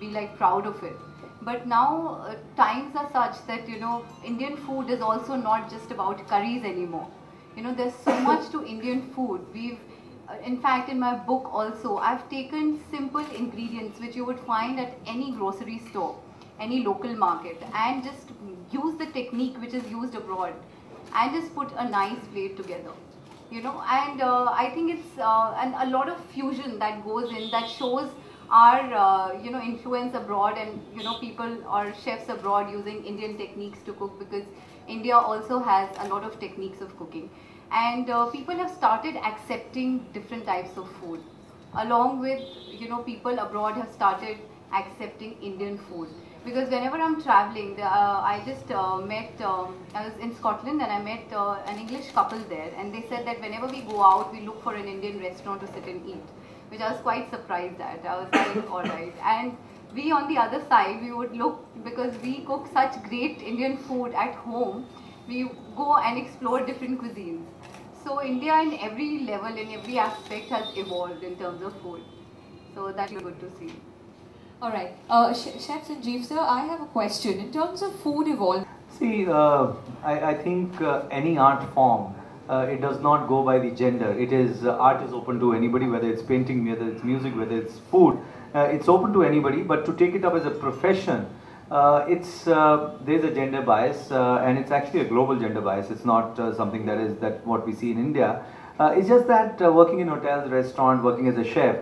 be like proud of it. But now times are such that Indian food is also not just about curries anymore. There's so much to Indian food. In fact, in my book also, I've taken simple ingredients which you would find at any grocery store, any local market, and just use the technique which is used abroad, and just put a nice plate together. And I think it's and a lot of fusion that goes in, that shows our influence abroad, and people or chefs abroad using Indian techniques to cook, because India also has a lot of techniques of cooking, and people have started accepting different types of food, along with people abroad have started accepting Indian food. Because whenever I'm traveling, I just met, I was in Scotland, and I met an English couple there, and they said that whenever we go out, we look for an Indian restaurant to sit and eat, which I was quite surprised at. I was like, alright. And we on the other side, we would look, because we cook such great Indian food at home, we go and explore different cuisines. So India in every level, in every aspect has evolved in terms of food. So that's good to see. All right, Chef Sanjeev sir, I have a question. In terms of food evolving. See, I think any art form, it does not go by the gender. It is art is open to anybody, whether it's painting, whether it's music, whether it's food. It's open to anybody. But to take it up as a profession, there's a gender bias, and it's actually a global gender bias. It's not something that what we see in India. It's just that working in hotels, restaurant, working as a chef,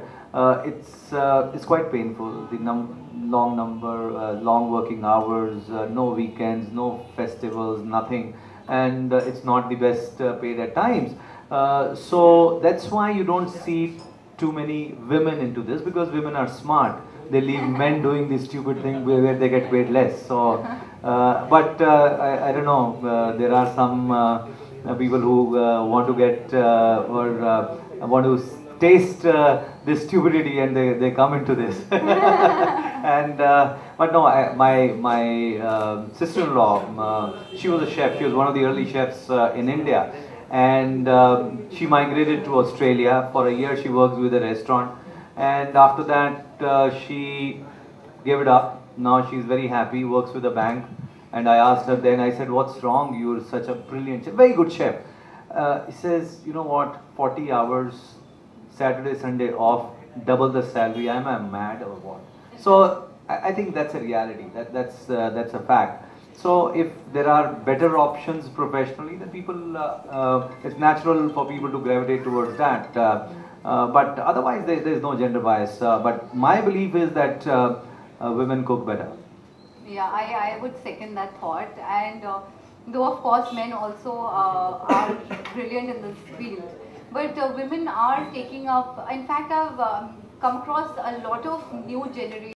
it's quite painful. The long working hours, no weekends, no festivals, nothing, and it's not the best paid at times. So that's why you don't see too many women into this, because women are smart. They leave men doing this stupid thing where they get paid less. So, but I don't know. There are some people who want to get or want to taste this stupidity, and they come into this. And but no, my sister-in-law, she was a chef. She was one of the early chefs in India, and she migrated to Australia for a year. She worked with a restaurant, and after that she gave it up. Now she's very happy, works with a bank. And I asked her then, I said, what's wrong? You're such a brilliant chef, very good chef. He says, you know what, 40 hours, Saturday, Sunday off, double the salary. Am I mad or what? So I think that's a reality. That's a fact. So if there are better options professionally, then people, it's natural for people to gravitate towards that. But otherwise, there's no gender bias. But my belief is that women cook better. Yeah, I would second that thought. And though of course men also are brilliant in this field, but women are taking up. In fact, I've come across a lot of new generation